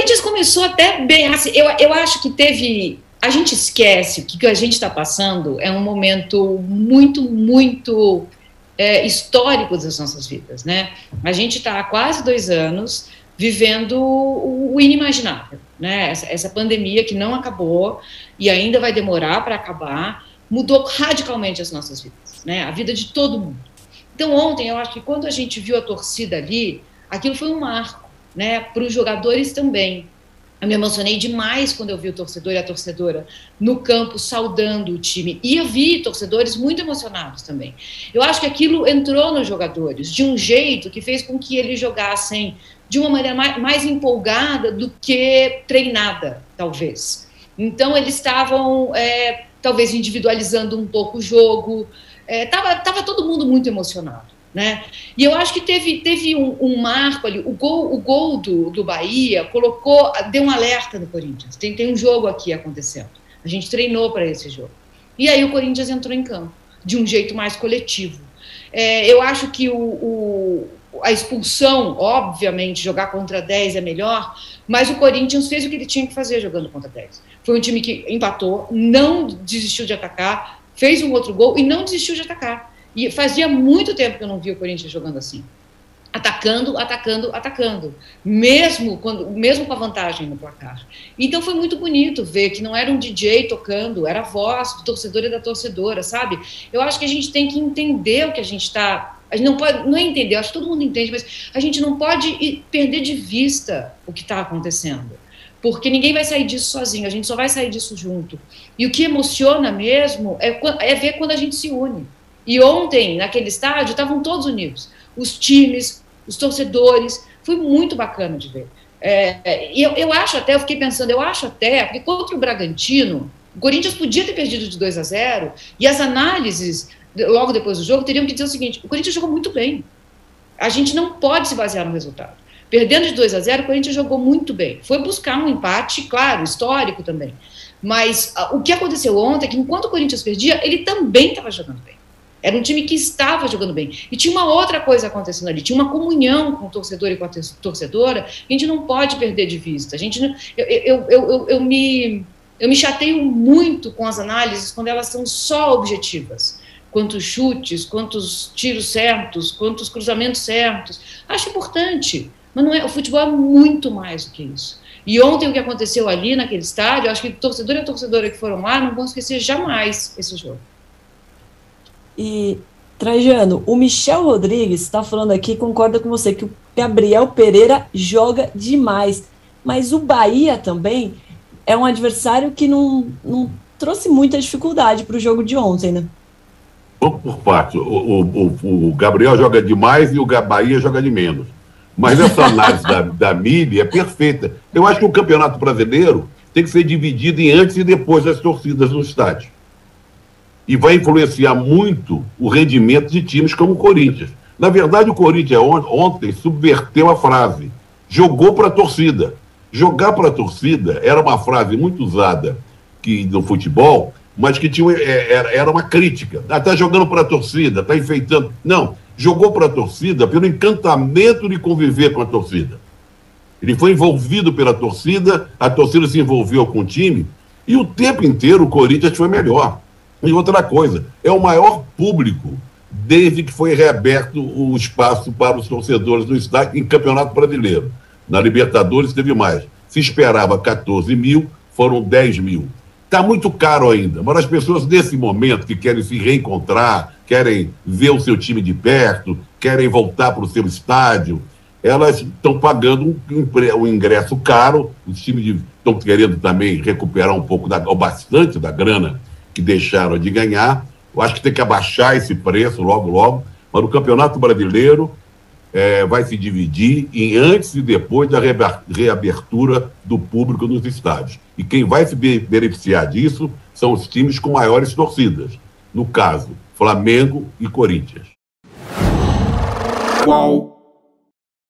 Corinthians começou até bem, assim, eu acho que teve... A gente esquece que o que a gente está passando é um momento muito histórico das nossas vidas, né? A gente está há quase 2 anos vivendo o inimaginável, né? Essa pandemia que não acabou e ainda vai demorar para acabar, mudou radicalmente as nossas vidas, né? A vida de todo mundo. Então, ontem, eu acho que quando a gente viu a torcida ali, aquilo foi um marco, né? Para os jogadores também. Eu me emocionei demais quando eu vi o torcedor e a torcedora no campo saudando o time. E eu vi torcedores muito emocionados também. Eu acho que aquilo entrou nos jogadores de um jeito que fez com que eles jogassem de uma maneira mais empolgada do que treinada, talvez. Então, eles estavam, talvez, individualizando um pouco o jogo. Tava todo mundo muito emocionado, né? E eu acho que teve um marco ali. O gol do Bahia deu um alerta no Corinthians. Tem um jogo aqui acontecendo. A gente treinou para esse jogo. E aí o Corinthians entrou em campo de um jeito mais coletivo. Eu acho que a expulsão, obviamente, jogar contra 10 é melhor, mas o Corinthians fez o que ele tinha que fazer jogando contra 10. Foi um time que empatou, não desistiu de atacar, fez um outro gol e não desistiu de atacar. E fazia muito tempo que eu não via o Corinthians jogando assim. Atacando, mesmo com a vantagem no placar. Então foi muito bonito ver que não era um DJ tocando, era a voz do torcedor e da torcedora, sabe? Eu acho que a gente tem que entender o que a gente está... A gente não pode, não é entender, acho que todo mundo entende, mas a gente não pode perder de vista o que está acontecendo. Porque ninguém vai sair disso sozinho, a gente só vai sair disso junto. E o que emociona mesmo é ver quando a gente se une. E ontem, naquele estádio, estavam todos unidos. Os times, os torcedores, foi muito bacana de ver. Eu acho até, eu fiquei pensando, porque contra o Bragantino, o Corinthians podia ter perdido de 2-0, e as análises, logo depois do jogo, teriam que dizer o seguinte: o Corinthians jogou muito bem. A gente não pode se basear no resultado. Perdendo de 2-0, o Corinthians jogou muito bem. Foi buscar um empate, claro, histórico também. Mas o que aconteceu ontem é que, enquanto o Corinthians perdia, ele também estava jogando bem. Era um time que estava jogando bem. E tinha uma outra coisa acontecendo ali, tinha uma comunhão com o torcedor e com a torcedora que a gente não pode perder de vista. Eu me chateio muito com as análises quando elas são só objetivas. Quantos chutes, quantos tiros certos, quantos cruzamentos certos. Acho importante, mas não é, o futebol é muito mais do que isso. E ontem o que aconteceu ali naquele estádio, acho que o torcedor e a torcedora que foram lá não vão esquecer jamais esse jogo. E, Trajano, o Michel Rodrigues está falando aqui, concorda com você, que o Gabriel Pereira joga demais, mas o Bahia também é um adversário que não trouxe muita dificuldade para o jogo de ontem, né? Por parte, o Gabriel joga demais e o Bahia joga de menos. Mas essa análise da mídia é perfeita. Eu acho que o Campeonato Brasileiro tem que ser dividido em antes e depois das torcidas no estádio. E vai influenciar muito o rendimento de times como o Corinthians. Na verdade, o Corinthians ontem subverteu a frase, jogou para a torcida. Jogar para a torcida era uma frase muito usada no futebol, mas que era uma crítica. Está jogando para a torcida, está enfeitando. Não, jogou para a torcida pelo encantamento de conviver com a torcida. Ele foi envolvido pela torcida, a torcida se envolveu com o time, e o tempo inteiro o Corinthians foi melhor. E outra coisa, é o maior público desde que foi reaberto o espaço para os torcedores do estádio em Campeonato Brasileiro. Na Libertadores teve mais. Se esperava 14 mil, foram 10 mil. Está muito caro ainda, mas as pessoas nesse momento que querem se reencontrar, querem ver o seu time de perto, querem voltar para o seu estádio, elas estão pagando um ingresso caro, os times estão querendo também recuperar um pouco, ou bastante da grana que deixaram de ganhar. Eu acho que tem que abaixar esse preço logo, mas o Campeonato Brasileiro vai se dividir em antes e depois da reabertura do público nos estádios. E quem vai se beneficiar disso são os times com maiores torcidas. No caso, Flamengo e Corinthians. Qual?